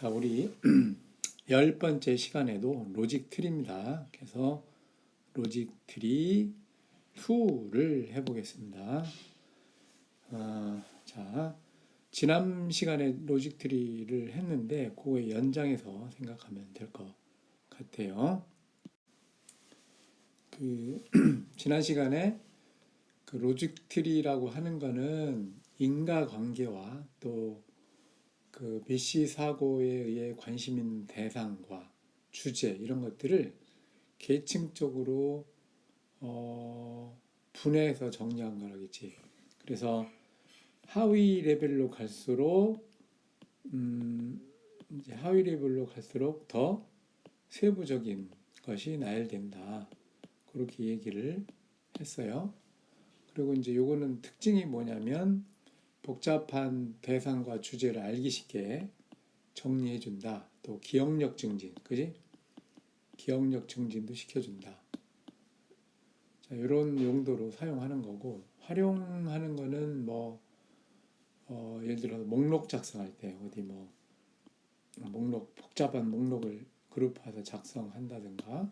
자, 우리 10번째 시간에도 로직 트리입니다. 그래서 로직 트리 2를 해보겠습니다. 자, 지난 시간에 로직 트리를 했는데 그거의 연장해서 생각하면 될 것 같아요. 지난 시간에 그 로직 트리라고 하는 거는 인과관계와 또 그 BC 사고에 의해 관심 있는 대상과 주제 이런 것들을 계층적으로 분해해서 정리한 거라겠지. 그래서 하위 레벨로 갈수록 이제 하위 레벨로 갈수록 더 세부적인 것이 나열된다. 그렇게 얘기를 했어요. 그리고 이제 요거는 특징이 뭐냐면 복잡한 대상과 주제를 알기 쉽게 정리해준다. 또 기억력 증진, 그지? 기억력 증진도 시켜준다. 자, 이런 용도로 사용하는 거고, 활용하는 거는 예를 들어 목록 작성할 때 어디 복잡한 목록을 그룹화해서 작성한다든가,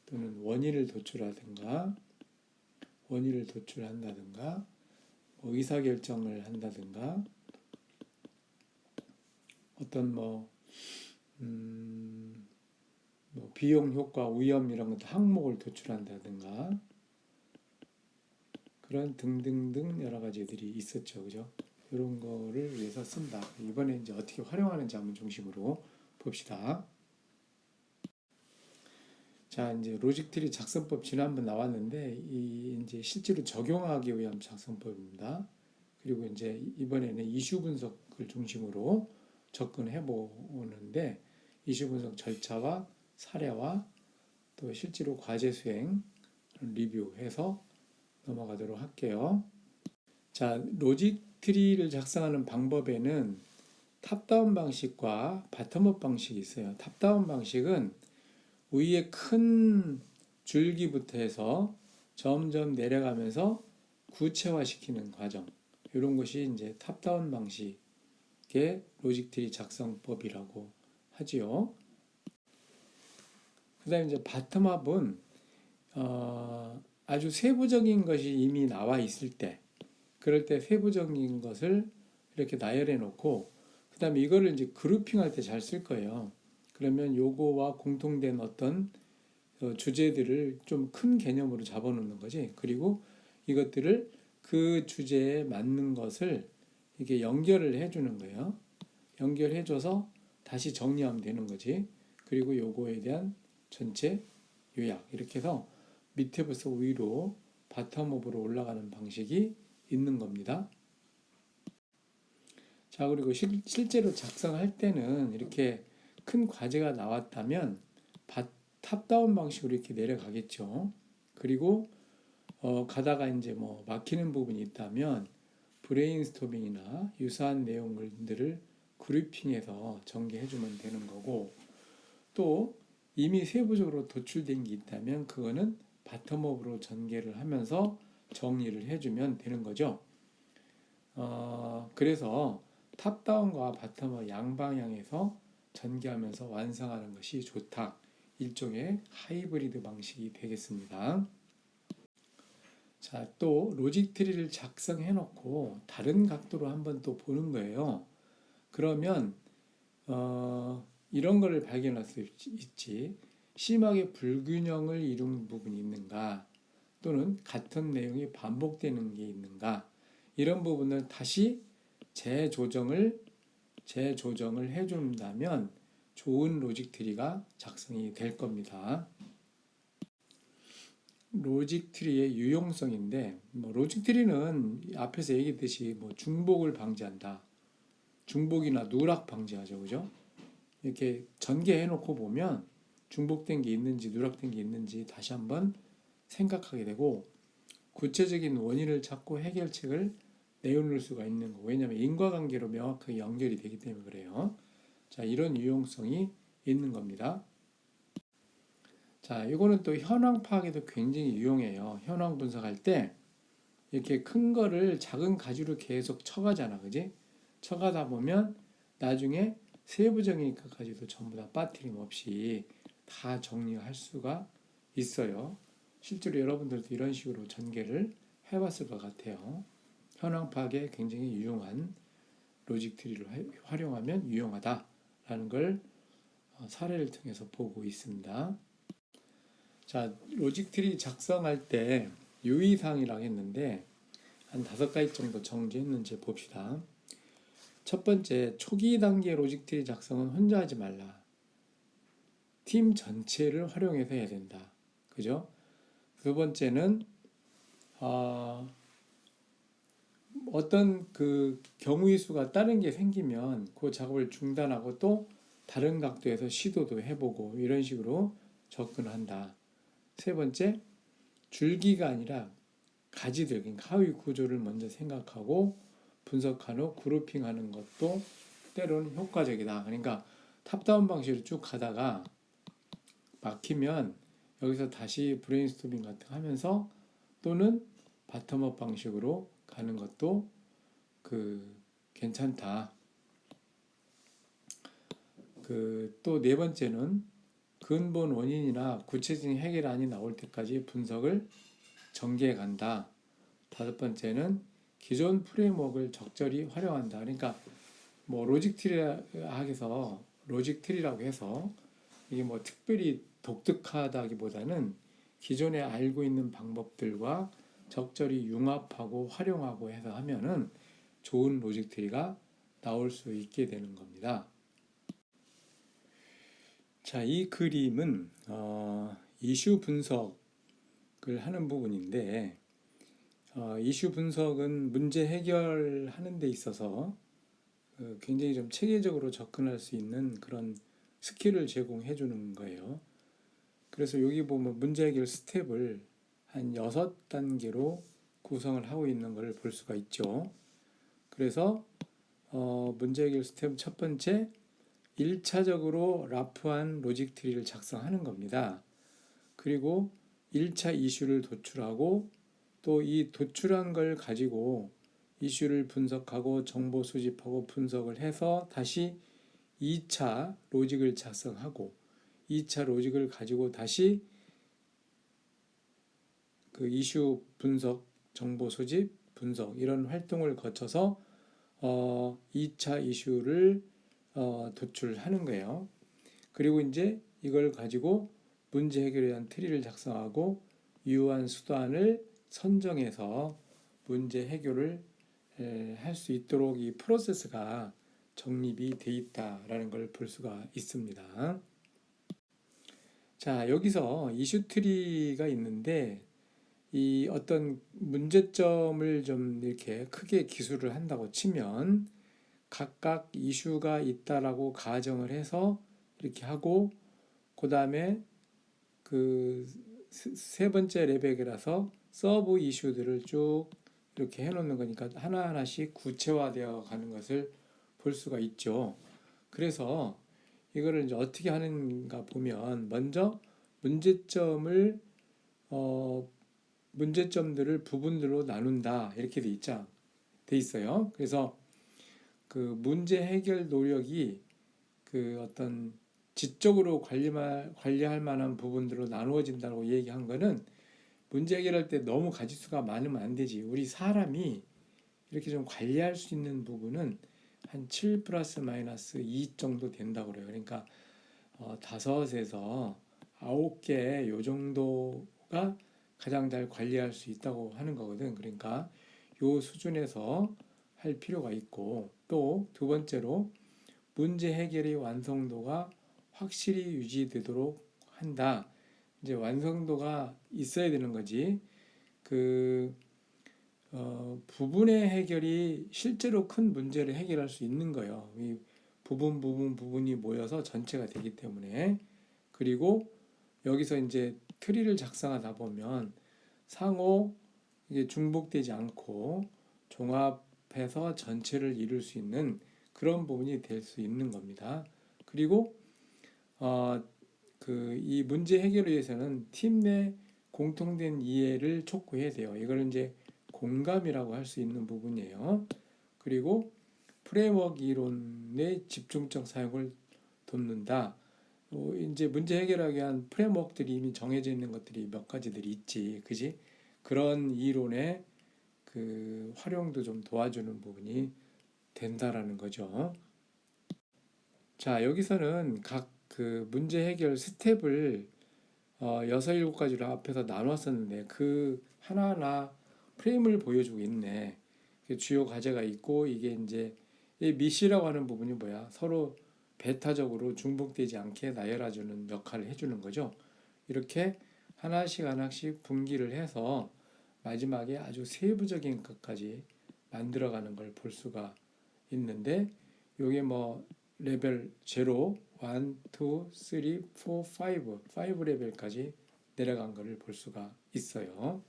또는 원인을 도출한다든가, 의사결정을 한다든가, 어떤 비용 효과, 위험 이런 것도 항목을 도출한다든가, 그런 등등등 여러 가지들이 있었죠, 그죠? 이런 거를 위해서 쓴다. 이번에 이제 어떻게 활용하는지 한번 중심으로 봅시다. 자, 이제 로직 트리 작성법 지난번 나왔는데 이제 실제로 적용하기 위한 작성법입니다. 그리고 이제 이번에는 이슈 분석을 중심으로 접근해 보는데 이슈 분석 절차와 사례와 또 실제로 과제 수행 리뷰해서 넘어가도록 할게요. 자, 로직 트리를 작성하는 방법에는 탑다운 방식과 바텀업 방식이 있어요. 탑다운 방식은 위에 큰 줄기부터 해서 점점 내려가면서 구체화시키는 과정. 이런 것이 이제 탑다운 방식의 로직 트리 작성법이라고 하지요. 그 다음에 이제 바텀업은 아주 세부적인 것이 이미 나와 있을 때, 그럴 때 세부적인 것을 이렇게 나열해 놓고, 그 다음에 이거를 이제 그룹핑할 때 잘 쓸 거예요. 그러면 요거와 공통된 어떤 주제들을 좀 큰 개념으로 잡아놓는 거지. 그리고 이것들을 그 주제에 맞는 것을 이렇게 연결을 해주는 거예요. 연결해줘서 다시 정리하면 되는 거지. 그리고 요거에 대한 전체 요약. 이렇게 해서 밑에부터 위로 바텀업으로 올라가는 방식이 있는 겁니다. 자, 그리고 실제로 작성할 때는 이렇게 큰 과제가 나왔다면 탑다운 방식으로 이렇게 내려가겠죠. 그리고 가다가 이제 막히는 부분이 있다면 브레인스토밍이나 유사한 내용들을 그룹핑해서 전개해주면 되는 거고, 또 이미 세부적으로 도출된 게 있다면 그거는 바텀업으로 전개를 하면서 정리를 해주면 되는 거죠. 그래서 탑다운과 바텀업 양방향에서 전개하면서 완성하는 것이 좋다. 일종의 하이브리드 방식이 되겠습니다. 자, 또 로직 트리를 작성해 놓고 다른 각도로 한번 또 보는 거예요. 그러면 이런 거를 발견할 수 있지. 심하게 불균형을 이룬 부분이 있는가, 또는 같은 내용이 반복되는 게 있는가, 이런 부분을 다시 재조정을 해준다면 좋은 로직 트리가 작성이 될 겁니다. 로직 트리의 유용성인데, 로직 트리는 앞에서 얘기했듯이 중복을 방지한다. 중복이나 누락 방지하죠, 그죠? 이렇게 전개해 놓고 보면 중복된 게 있는지 누락된 게 있는지 다시 한번 생각하게 되고, 구체적인 원인을 찾고 해결책을 내놓을 수가 있는 거. 왜냐하면 인과관계로 명확하게 연결이 되기 때문에 그래요. 자, 이런 유용성이 있는 겁니다. 자, 이거는 또 현황 파악에도 굉장히 유용해요. 현황 분석할 때 이렇게 큰 거를 작은 가지로 계속 쳐가잖아, 그지? 쳐가다 보면 나중에 세부적인 것까지도 전부 다 빠뜨림 없이 다 정리할 수가 있어요. 실제로 여러분들도 이런 식으로 전개를 해봤을 것 같아요. 현황 파악에 굉장히 유용한 로직 트리를 활용하면 유용하다라는 걸 사례를 통해서 보고 있습니다. 자, 로직 트리 작성할 때 유의사항이라고 했는데 한 5가지 정도 정리했는지 봅시다. 첫 번째, 초기 단계 로직 트리 작성은 혼자 하지 말라. 팀 전체를 활용해서 해야 된다. 그죠? 두 번째는 어떤 그 경우의 수가 다른 게 생기면 그 작업을 중단하고 또 다른 각도에서 시도도 해보고 이런 식으로 접근한다. 세 번째, 줄기가 아니라 가지들, 그러니까 하위 구조를 먼저 생각하고 분석한 후 그룹핑하는 것도 때로는 효과적이다. 그러니까 탑다운 방식으로 쭉 가다가 막히면 여기서 다시 브레인스토밍 같은 거 하면서 또는 바텀업 방식으로 가는 것도 괜찮다. 또 네 번째는 근본 원인이나 구체적인 해결안이 나올 때까지 분석을 전개해 간다. 다섯 번째는 기존 프레임워크를 적절히 활용한다. 그러니까 뭐 로직 트리라고 해서 이게 뭐 특별히 독특하다기보다는 기존에 알고 있는 방법들과 적절히 융합하고 활용하고 해서 하면은 좋은 로직 트리가 나올 수 있게 되는 겁니다. 자, 이 그림은 이슈 분석을 하는 부분인데 이슈 분석은 문제 해결하는 데 있어서 굉장히 좀 체계적으로 접근할 수 있는 그런 스킬을 제공해 주는 거예요. 그래서 여기 보면 문제 해결 스텝을 한 6단계로 구성을 하고 있는 걸 볼 수가 있죠. 그래서 문제 해결 스텝 첫 번째, 1차적으로 라프한 로직 트리를 작성하는 겁니다. 그리고 1차 이슈를 도출하고 또 이 도출한 걸 가지고 이슈를 분석하고 정보 수집하고 분석을 해서 다시 2차 로직을 작성하고 2차 로직을 가지고 다시 그 이슈 분석, 정보 수집, 분석 이런 활동을 거쳐서 2차 이슈를 도출하는 거예요. 그리고 이제 이걸 가지고 문제 해결에 대한 트리를 작성하고 유효한 수단을 선정해서 문제 해결을 할 수 있도록 이 프로세스가 정립이 돼 있다라는 걸 볼 수가 있습니다. 자, 여기서 이슈 트리가 있는데 이 어떤 문제점을 좀 이렇게 크게 기술을 한다고 치면 각각 이슈가 있다라고 가정을 해서 이렇게 하고 그 다음에 그 세 번째 레벨이라서 서브 이슈들을 쭉 이렇게 해놓는 거니까 하나하나씩 구체화되어 가는 것을 볼 수가 있죠. 그래서 이거를 이제 어떻게 하는가 보면 먼저 문제점들을 부분들로 나눈다 이렇게 돼 있어요. 그래서 그 문제 해결 노력이 그 어떤 지적으로 관리할 만한 부분들로 나누어진다고 얘기한 거는 문제 해결할 때 너무 가지수가 많으면 안 되지. 우리 사람이 이렇게 좀 관리할 수 있는 부분은 한 7 플러스 마이너스 2 정도 된다고 그래요. 그러니까 5에서 9개 요 정도가 가장 잘 관리할 수 있다고 하는 거거든. 그러니까 요 수준에서 할 필요가 있고 또 두 번째로 문제 해결의 완성도가 확실히 유지되도록 한다. 이제 완성도가 있어야 되는 거지. 부분의 해결이 실제로 큰 문제를 해결할 수 있는 거예요. 이 부분이 모여서 전체가 되기 때문에. 그리고 여기서 이제 트리를 작성하다 보면 상호 이게 중복되지 않고 종합해서 전체를 이룰 수 있는 그런 부분이 될 수 있는 겁니다. 그리고 이 문제 해결을 위해서는 팀 내 공통된 이해를 촉구해야 돼요. 이걸 이제 공감이라고 할 수 있는 부분이에요. 그리고 프레임워크 이론의 집중적 사용을 돕는다. 이제 문제 해결하기 위한 프레임워크들이 이미 정해져 있는 것들이 몇 가지들이 있지, 그지? 그런 이론의 그 활용도 좀 도와주는 부분이 된다라는 거죠. 자, 여기서는 각 그 문제 해결 스텝을 여섯 일곱 가지로 앞에서 나눴었는데 그 하나하나 프레임을 보여주고 있네. 주요 과제가 있고 이게 이제 이 미시라고 하는 부분이 뭐야? 서로 배타적으로 중복되지 않게 나열해주는 역할을 해주는 거죠. 이렇게 하나씩 하나씩 분기를 해서 마지막에 아주 세부적인 것까지 만들어가는 걸 볼 수가 있는데 요게 뭐 레벨 0, 1, 2, 3, 4, 5 레벨까지 내려간 것을 볼 수가 있어요.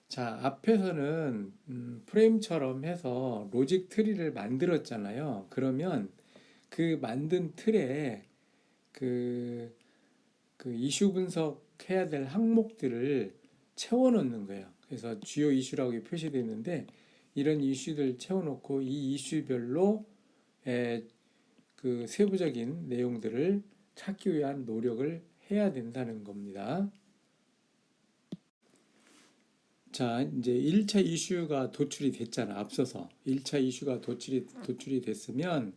자, 앞에서는 프레임처럼 해서 로직 트리를 만들었잖아요. 그러면 그 만든 틀에 그, 그 이슈 분석해야 될 항목들을 채워넣는 거예요. 그래서 주요 이슈라고 표시되어 있는데 이런 이슈들 채워놓고 이 이슈별로 그 세부적인 내용들을 찾기 위한 노력을 해야 된다는 겁니다. 자, 이제 1차 이슈가 도출이 됐잖아. 앞서서 1차 이슈가 도출이 됐으면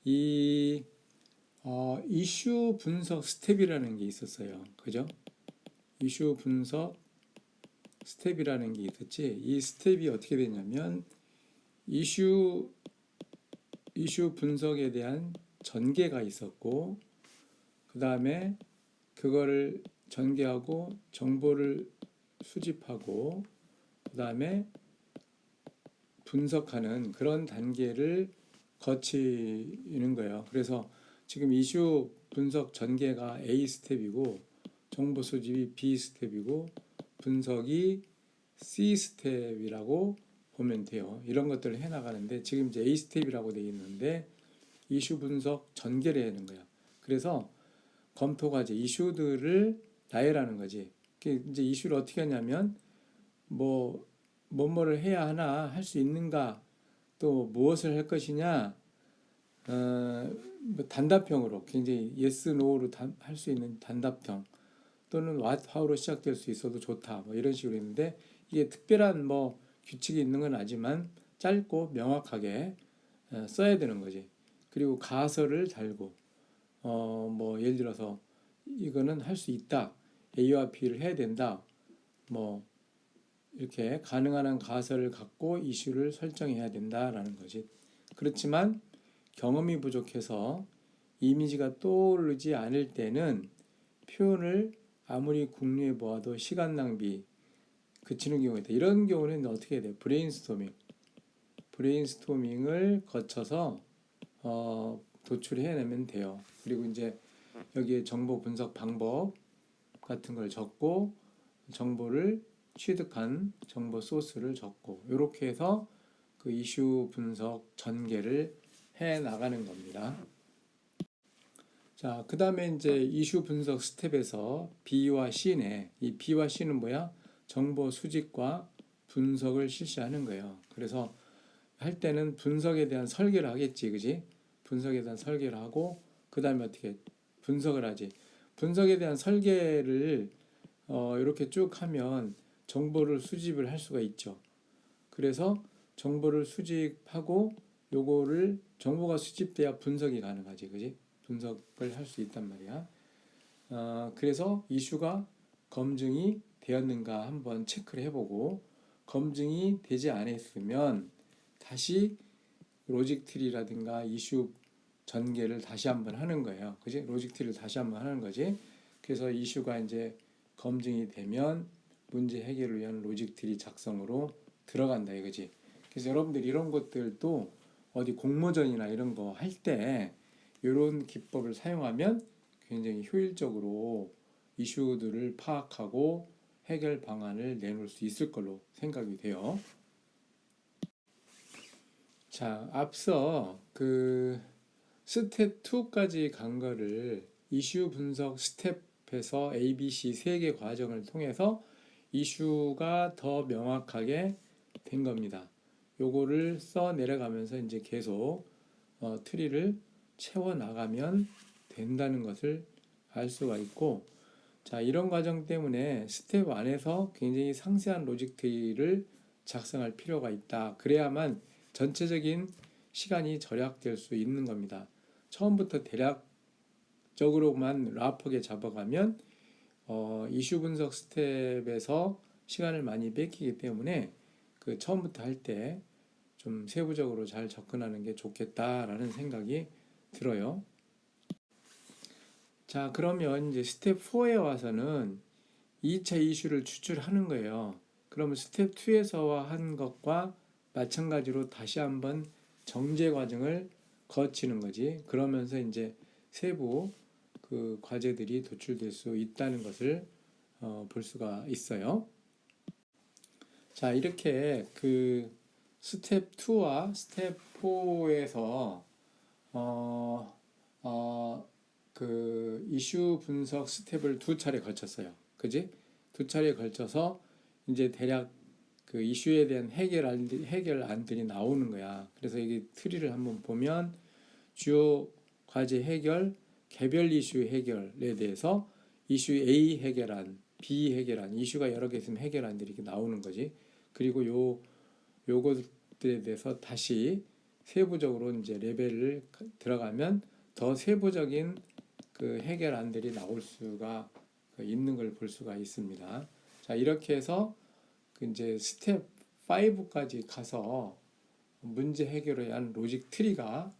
이 이슈 분석 스텝이라는 게 있었어요. 그죠? 이슈 분석 스텝이라는 게 있었지. 이 스텝이 어떻게 되냐면 이슈 분석에 대한 전개가 있었고 그 다음에 그거를 전개하고 정보를 수집하고 그 다음에 분석하는 그런 단계를 거치는 거예요. 그래서 지금 이슈 분석 전개가 A 스텝이고 정보 수집이 B 스텝이고 분석이 C 스텝이라고 보면 돼요. 이런 것들을 해나가는데 지금 이제 A 스텝이라고 되어 있는데 이슈 분석 전개를 하는 거야. 그래서 검토 과제 이슈들을 나열하는 거지. 이제 이슈를 어떻게 하냐면 뭐를 해야 하나 할 수 있는가 또 무엇을 할 것이냐 뭐 단답형으로 굉장히 yes, no로 할 수 있는 단답형 또는 what, how로 시작될 수 있어도 좋다 뭐 이런 식으로 있는데 이게 특별한 뭐 규칙이 있는 건 아니지만 짧고 명확하게 써야 되는 거지. 그리고 가설을 달고 뭐 예를 들어서 이거는 할 수 있다. A와 B를 해야 된다. 뭐 이렇게 가능한 한 가설을 갖고 이슈를 설정해야 된다라는 거지. 그렇지만 경험이 부족해서 이미지가 떠오르지 않을 때는 표현을 아무리 궁리해 보아도 시간 낭비 그치는 경우가 있다. 이런 경우는 어떻게 해야 돼요? 브레인스토밍을 거쳐서 도출해내면 돼요. 그리고 이제 여기에 정보 분석 방법 같은 걸 적고 정보를 취득한 정보 소스를 적고 이렇게 해서 그 이슈 분석 전개를 해 나가는 겁니다. 자, 그 다음에 이제 이슈 분석 스텝에서 B와 C네. 이 B와 C는 뭐야? 정보 수집과 분석을 실시하는 거예요. 그래서 할 때는 분석에 대한 설계를 하겠지, 그지? 분석에 대한 설계를 하고 그 다음에 어떻게 분석을 하지? 분석에 대한 설계를 이렇게 쭉 하면 정보를 수집을 할 수가 있죠. 그래서 정보를 수집하고 요거를 정보가 수집돼야 분석이 가능하지, 그지? 분석을 할 수 있단 말이야. 그래서 이슈가 검증이 되었는가 한번 체크를 해보고 검증이 되지 않았으면 다시 로직 트리라든가 이슈 전개를 다시 한번 하는 거예요. 그지? 로직 트리를 다시 한번 하는 거지. 그래서 이슈가 이제 검증이 되면 문제 해결을 위한 로직 트리 작성으로 들어간다 이거지. 그래서 여러분들 이런 것들도 어디 공모전이나 이런 거 할 때 이런 기법을 사용하면 굉장히 효율적으로 이슈들을 파악하고 해결 방안을 내놓을 수 있을 걸로 생각이 돼요. 자, 앞서 그 스텝 2까지 간 거를 이슈 분석 스텝에서 A, B, C 세 개 과정을 통해서 이슈가 더 명확하게 된 겁니다. 요거를 써 내려가면서 이제 계속 트리를 채워 나가면 된다는 것을 알 수가 있고, 자, 이런 과정 때문에 스텝 1에서 굉장히 상세한 로직 트리를 작성할 필요가 있다. 그래야만 전체적인 시간이 절약될 수 있는 겁니다. 처음부터 대략적으로만 라프하게 잡아가면 이슈 분석 스텝에서 시간을 많이 뺏기기 때문에 그 처음부터 할 때 좀 세부적으로 잘 접근하는 게 좋겠다라는 생각이 들어요. 자, 그러면 이제 스텝 4에 와서는 2차 이슈를 추출하는 거예요. 그러면 스텝 2에서 한 것과 마찬가지로 다시 한번 정제 과정을 거치는 거지. 그러면서 이제 세부 그 과제들이 도출될 수 있다는 것을 볼 수가 있어요. 자, 이렇게 그 스텝 2와 스텝 4에서 그 이슈 분석 스텝을 두 차례 걸쳤어요. 그지? 두 차례 걸쳐서 이제 대략 그 이슈에 대한 해결안들이 나오는 거야. 그래서 이게 트리를 한번 보면 주요 과제 해결, 개별 이슈 해결에 대해서 이슈 A 해결안, B 해결안, 이슈가 여러 개 있으면 해결안들이 이렇게 나오는 거지. 그리고 요것들에 대해서 다시 세부적으로 이제 레벨을 들어가면 더 세부적인 그 해결안들이 나올 수가 있는 걸 볼 수가 있습니다. 자, 이렇게 해서 그 이제 스텝 5까지 가서 문제 해결을 위한 로직 트리가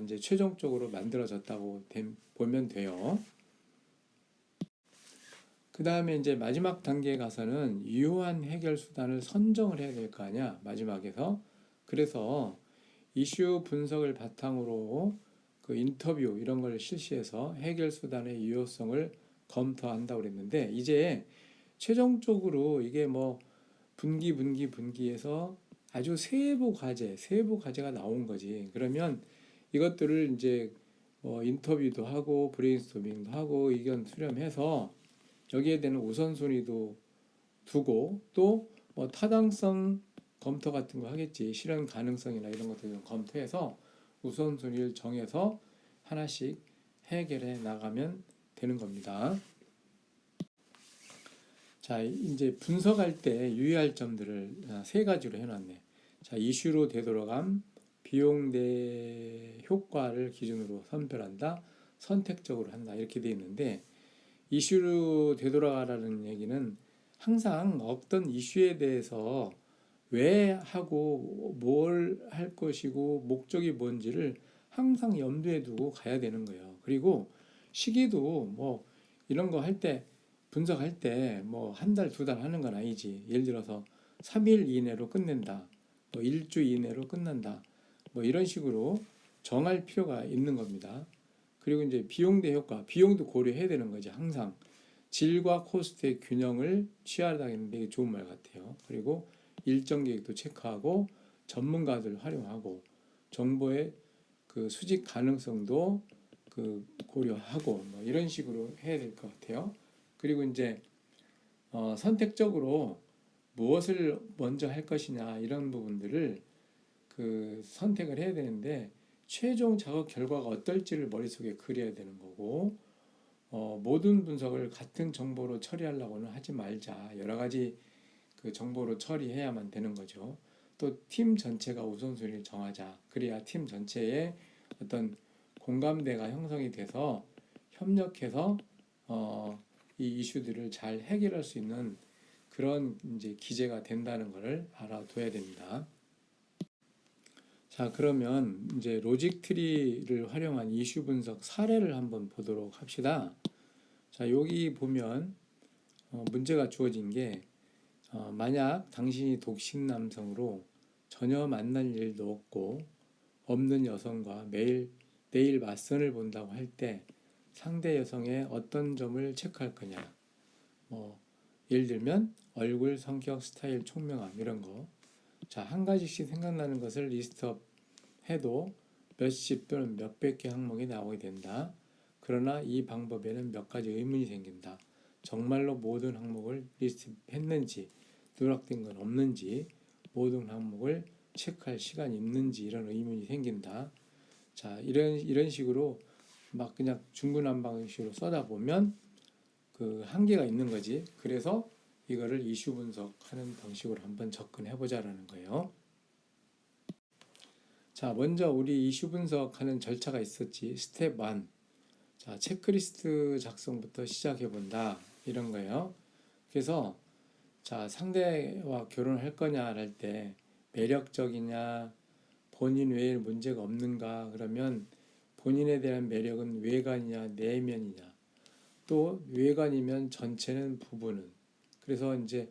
이제 최종적으로 만들어졌다고 보면 돼요. 그 다음에 이제 마지막 단계에 가서는 유효한 해결 수단을 선정을 해야 될 거 아니야, 마지막에서. 그래서 이슈 분석을 바탕으로 그 인터뷰 이런 걸 실시해서 해결 수단의 유효성을 검토한다고 그랬는데, 이제 최종적으로 이게 뭐 분기해서 아주 세부 과제가 나온 거지. 그러면 이것들을 이제 인터뷰도 하고 브레인스토밍도 하고 의견 수렴해서 여기에 대한 우선순위도 두고 또 뭐 타당성 검토 같은 거 하겠지. 실현 가능성이나 이런 것들 검토해서 우선순위를 정해서 하나씩 해결해 나가면 되는 겁니다. 자, 이제 분석할 때 유의할 점들을 세 가지로 해놨네. 자, 이슈로 되돌아감, 비용 대 효과를 기준으로 선별한다, 선택적으로 한다, 이렇게 돼 있는데, 이슈로 되돌아가라는 얘기는 항상 어떤 이슈에 대해서 왜 하고 뭘 할 것이고 목적이 뭔지를 항상 염두에 두고 가야 되는 거예요. 그리고 시기도 뭐 이런 거 할 때 분석할 때 뭐 한 달, 두 달 하는 건 아니지. 예를 들어서 3일 이내로 끝낸다. 뭐 일주 이내로 끝난다. 뭐 이런 식으로 정할 필요가 있는 겁니다. 그리고 이제 비용 대 효과, 비용도 고려해야 되는 거지. 항상 질과 코스트의 균형을 취하다는 게 좋은 말 같아요. 그리고 일정 계획도 체크하고 전문가들 활용하고 정보의 그 수집 가능성도 그 고려하고 뭐 이런 식으로 해야 될 것 같아요. 그리고 이제 선택적으로 무엇을 먼저 할 것이냐 이런 부분들을 그 선택을 해야 되는데 최종 작업 결과가 어떨지를 머릿속에 그려야 되는 거고 모든 분석을 같은 정보로 처리하려고는 하지 말자. 여러 가지 그 정보로 처리해야만 되는 거죠. 또 팀 전체가 우선순위를 정하자. 그래야 팀 전체에 어떤 공감대가 형성이 돼서 협력해서 이 이슈들을 잘 해결할 수 있는 그런 이제 기제가 된다는 것을 알아둬야 됩니다. 자, 그러면 이제 로직 트리를 활용한 이슈 분석 사례를 한번 보도록 합시다. 자, 여기 보면 문제가 주어진 게 만약 당신이 독신 남성으로 전혀 만날 일도 없는 여성과 내일 맞선을 본다고 할 때 상대 여성의 어떤 점을 체크할 거냐. 예를 들면 얼굴, 성격, 스타일, 총명함 이런 거. 자, 한 가지씩 생각나는 것을 리스트업 해도 몇십 또는 몇백 개 항목이 나오게 된다. 그러나 이 방법에는 몇 가지 의문이 생긴다. 정말로 모든 항목을 리스트했는지 누락된 건 없는지 모든 항목을 체크할 시간이 있는지 이런 의문이 생긴다. 자, 이런 식으로 막 그냥 중구난방식으로 써다 보면 그 한계가 있는 거지. 그래서 이거를 이슈 분석하는 방식으로 한번 접근해 보자라는 거예요. 자, 먼저 우리 이슈 분석하는 절차가 있었지. 스텝 1. 자, 체크리스트 작성부터 시작해 본다. 이런 거예요. 그래서 자, 상대와 결혼할 거냐 할 때 매력적이냐, 본인 외에 문제가 없는가, 그러면 본인에 대한 매력은 외관이냐 내면이냐, 또 외관이면 전체는 부부는, 그래서 이제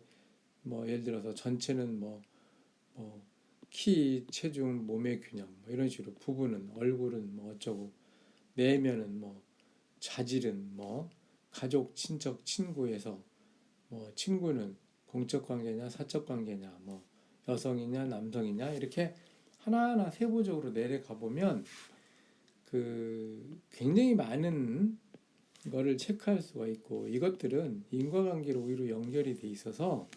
뭐 예를 들어서 전체는 뭐 키, 체중, 몸의 균형 뭐 이런 식으로, 부부는 얼굴은 뭐 어쩌고, 내면은 뭐 자질은 뭐 가족, 친척, 친구에서 뭐 친구는 공적 관계냐 사적 관계냐, 뭐 여성이냐 남성이냐, 이렇게 하나하나 세부적으로 내려가 보면 그 굉장히 많은 거를 체크할 수가 있고, 이것들은 인과관계로 오히려 연결이 돼 있어서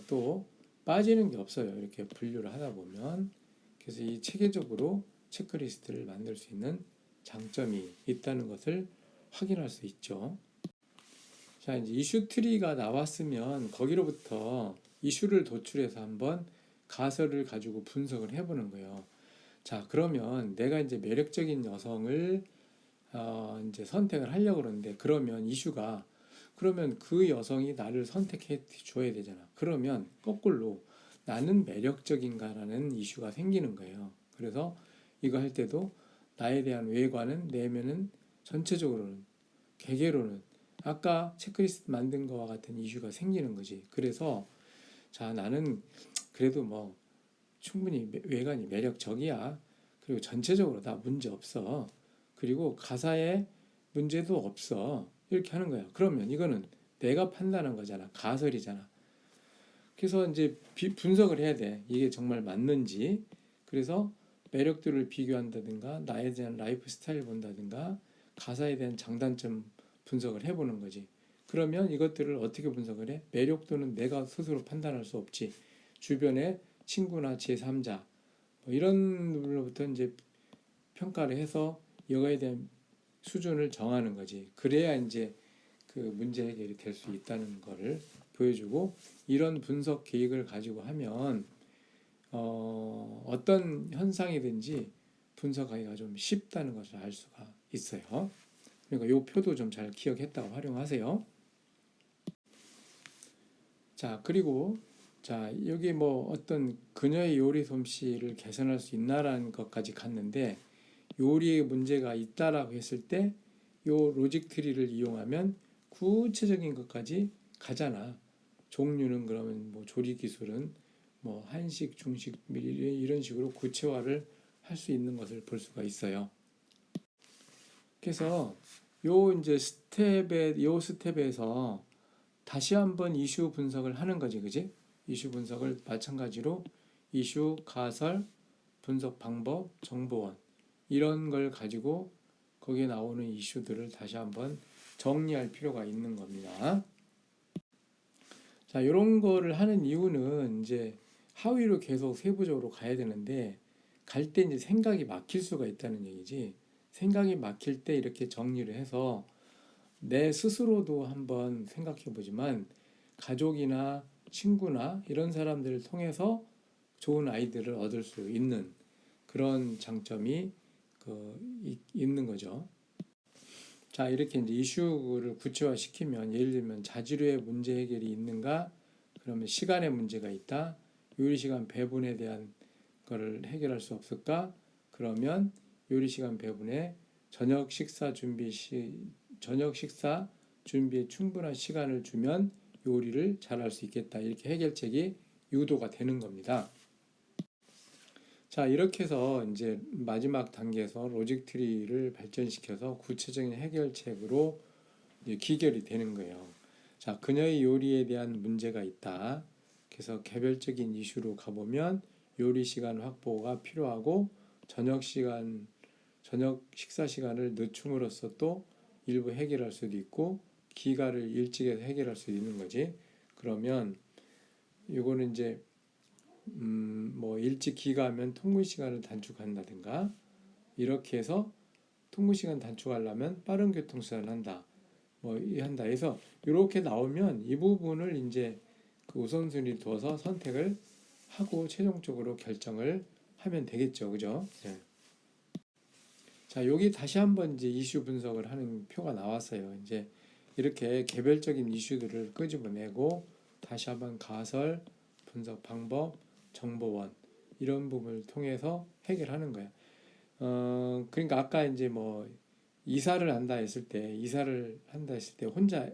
또 빠지는 게 없어요. 이렇게 분류를 하다 보면. 그래서 이 체계적으로 체크리스트를 만들 수 있는 장점이 있다는 것을 확인할 수 있죠. 자, 이제 이슈 트리가 나왔으면 거기로부터 이슈를 도출해서 한번 가설을 가지고 분석을 해보는 거예요. 자, 그러면 내가 이제 매력적인 여성을 이제 선택을 하려고 그러는데, 그러면 이슈가, 그러면 그 여성이 나를 선택해 줘야 되잖아. 그러면 거꾸로 나는 매력적인가라는 이슈가 생기는 거예요. 그래서 이거 할 때도 나에 대한 외관은, 내면은, 전체적으로는, 개개로는 아까 체크리스트 만든 거와 같은 이슈가 생기는 거지. 그래서 자, 나는 그래도 뭐 충분히 외관이 매력적이야. 그리고 전체적으로 다 문제 없어. 그리고 가사에 문제도 없어. 이렇게 하는 거야. 그러면 이거는 내가 판단한 거잖아. 가설이잖아. 그래서 이제 분석을 해야 돼. 이게 정말 맞는지. 그래서 매력들을 비교한다든가, 나에 대한 라이프 스타일 본다든가, 가사에 대한 장단점 분석을 해보는 거지. 그러면 이것들을 어떻게 분석을 해? 매력도는 내가 스스로 판단할 수 없지. 주변에 친구나 제3자 뭐 이런 분으로부터 이제 평가를 해서 이거에 대한 수준을 정하는 거지. 그래야 이제 그 문제 해결이 될 수 있다는 거를 보여주고, 이런 분석 계획을 가지고 하면 어떤 현상이든지 분석하기가 좀 쉽다는 것을 알 수가 있어요. 그러니까 이 표도 좀 잘 기억했다고 활용하세요. 자, 그리고 자, 여기 뭐 어떤 그녀의 요리 솜씨를 개선할 수 있나라는 것까지 갔는데, 요리에 문제가 있다라고 했을 때 요 로직 트리를 이용하면 구체적인 것까지 가잖아. 종류는, 그러면 뭐 조리 기술은 뭐 한식, 중식 이런 식으로 구체화를 할 수 있는 것을 볼 수가 있어요. 그래서 요 이제 요 스텝에서 다시 한번 이슈 분석을 하는 거지, 그지? 이슈 분석을 마찬가지로 이슈, 가설, 분석 방법, 정보원 이런 걸 가지고 거기에 나오는 이슈들을 다시 한번 정리할 필요가 있는 겁니다. 자, 이런 거를 하는 이유는 이제 하위로 계속 세부적으로 가야 되는데, 갈 때 이제 생각이 막힐 수가 있다는 얘기지. 생각이 막힐 때 이렇게 정리를 해서 내 스스로도 한번 생각해 보지만, 가족이나 친구나 이런 사람들을 통해서 좋은 아이디어를 얻을 수 있는 그런 장점이 있는 거죠. 자, 이렇게 이제 이슈를 구체화시키면, 예를 들면 자질의 문제 해결이 있는가? 그러면 시간의 문제가 있다. 요리 시간 배분에 대한 거를 해결할 수 없을까? 그러면 요리 시간 배분에 저녁 식사 준비에 충분한 시간을 주면 요리를 잘할 수 있겠다. 이렇게 해결책이 유도가 되는 겁니다. 자, 이렇게 해서 이제 마지막 단계에서 로직 트리를 발전시켜서 구체적인 해결책으로 이제 기결이 되는 거예요. 자, 그녀의 요리에 대한 문제가 있다. 그래서 개별적인 이슈로 가보면 요리 시간 확보가 필요하고, 저녁 식사 시간을 늦춤으로써 또 일부 해결할 수도 있고, 기가를 일찍 해서 해결할 수도 있는 거지. 그러면 이거는 이제 뭐 일찍 귀가하면 통근 시간을 단축한다든가 이렇게 해서 통근 시간 단축하려면 빠른 교통수단을 한다. 뭐 한다 해서 이렇게 나오면 이 부분을 이제 그 우선순위를 둬서 선택을 하고 최종적으로 결정을 하면 되겠죠. 그죠? 네. 자, 여기 다시 한번 이제 이슈 분석을 하는 표가 나왔어요. 이제 이렇게 개별적인 이슈들을 끄집어내고 다시 한번 가설, 분석 방법, 정보원 이런 부분을 통해서 해결하는 거예요. 그러니까 아까 이제 뭐 이사를 한다 했을 때 혼자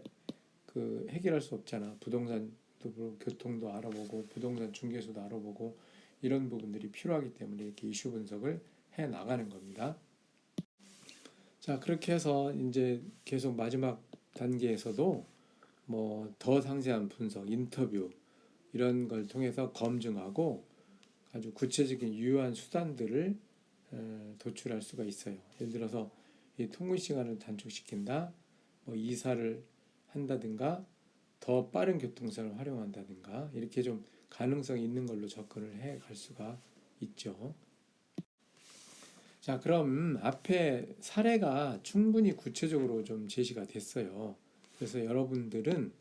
그 해결할 수 없잖아. 부동산도 교통도 알아보고 부동산 중개소도 알아보고 이런 부분들이 필요하기 때문에 이렇게 이슈 분석을 해 나가는 겁니다. 자, 그렇게 해서 이제 계속 마지막 단계에서도 뭐 더 상세한 분석, 인터뷰 이런 걸 통해서 검증하고 아주 구체적인 유효한 수단들을 도출할 수가 있어요. 예를 들어서 이 통근 시간을 단축시킨다, 뭐 이사를 한다든가, 더 빠른 교통수단을 활용한다든가 이렇게 좀 가능성이 있는 걸로 접근을 해 갈 수가 있죠. 자, 그럼 앞에 사례가 충분히 구체적으로 좀 제시가 됐어요. 그래서 여러분들은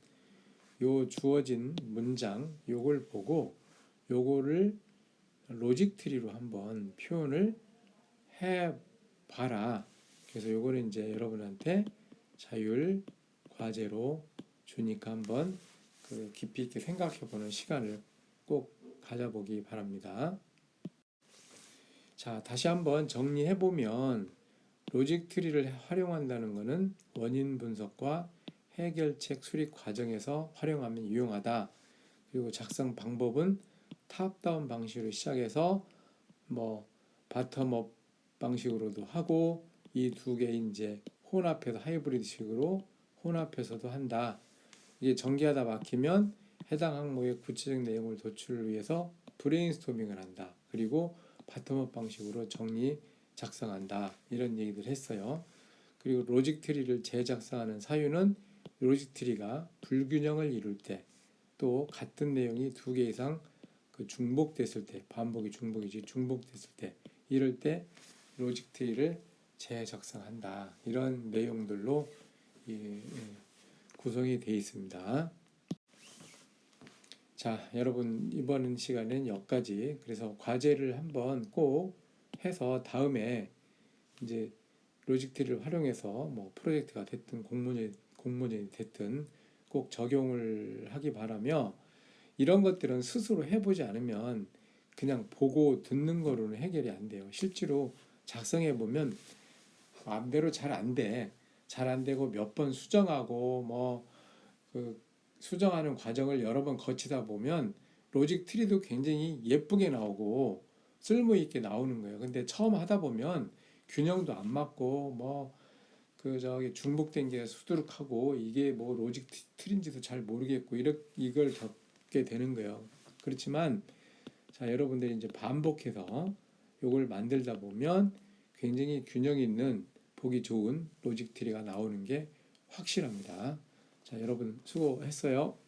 요 주어진 문장 요걸 보고 요거를 로직 트리로 한번 표현을 해 봐라. 그래서 요거는 이제 여러분한테 자율 과제로 주니까 한번 그 깊이 있게 생각해 보는 시간을 꼭 가져보기 바랍니다. 자, 다시 한번 정리해 보면 로직 트리를 활용한다는 것은 원인 분석과 해결책 수립 과정에서 활용하면 유용하다. 그리고 작성 방법은 탑다운 방식으로 시작해서 뭐 바텀업 방식으로도 하고 이 두 개 이제 혼합해서 하이브리드식으로 혼합해서도 한다. 이게 전개하다 막히면 해당 항목의 구체적 내용을 도출을 위해서 브레인스토밍을 한다. 그리고 바텀업 방식으로 정리 작성한다. 이런 얘기들 했어요. 그리고 로직 트리를 재작성하는 사유는 로직 트리가 불균형을 이룰 때, 또 같은 내용이 두 개 이상 그 중복됐을 때, 반복이 중복이지 중복됐을 때, 이럴 때 로직 트리를 재작성한다. 이런 내용들로 구성이 되어 있습니다. 자, 여러분 이번 시간은 여기까지. 그래서 과제를 한번 꼭 해서 다음에 이제 로직트리를 활용해서 뭐 프로젝트가 됐든 공모전이 됐든 꼭 적용을 하기 바라며, 이런 것들은 스스로 해보지 않으면 그냥 보고 듣는 거로는 해결이 안 돼요. 실제로 작성해 보면 마음대로 잘 안 돼. 잘 안 되고 몇 번 수정하고 뭐 그 수정하는 과정을 여러 번 거치다 보면 로직 트리도 굉장히 예쁘게 나오고 쓸모 있게 나오는 거예요. 근데 처음 하다 보면 균형도 안 맞고 뭐 그 저기 중복된 게 수두룩하고 이게 뭐 로직 트리인지도 잘 모르겠고 이걸 겪게 되는 거예요. 그렇지만 자, 여러분들이 이제 반복해서 요걸 만들다 보면 굉장히 균형 있는 보기 좋은 로직 트리가 나오는 게 확실합니다. 자, 여러분 수고했어요.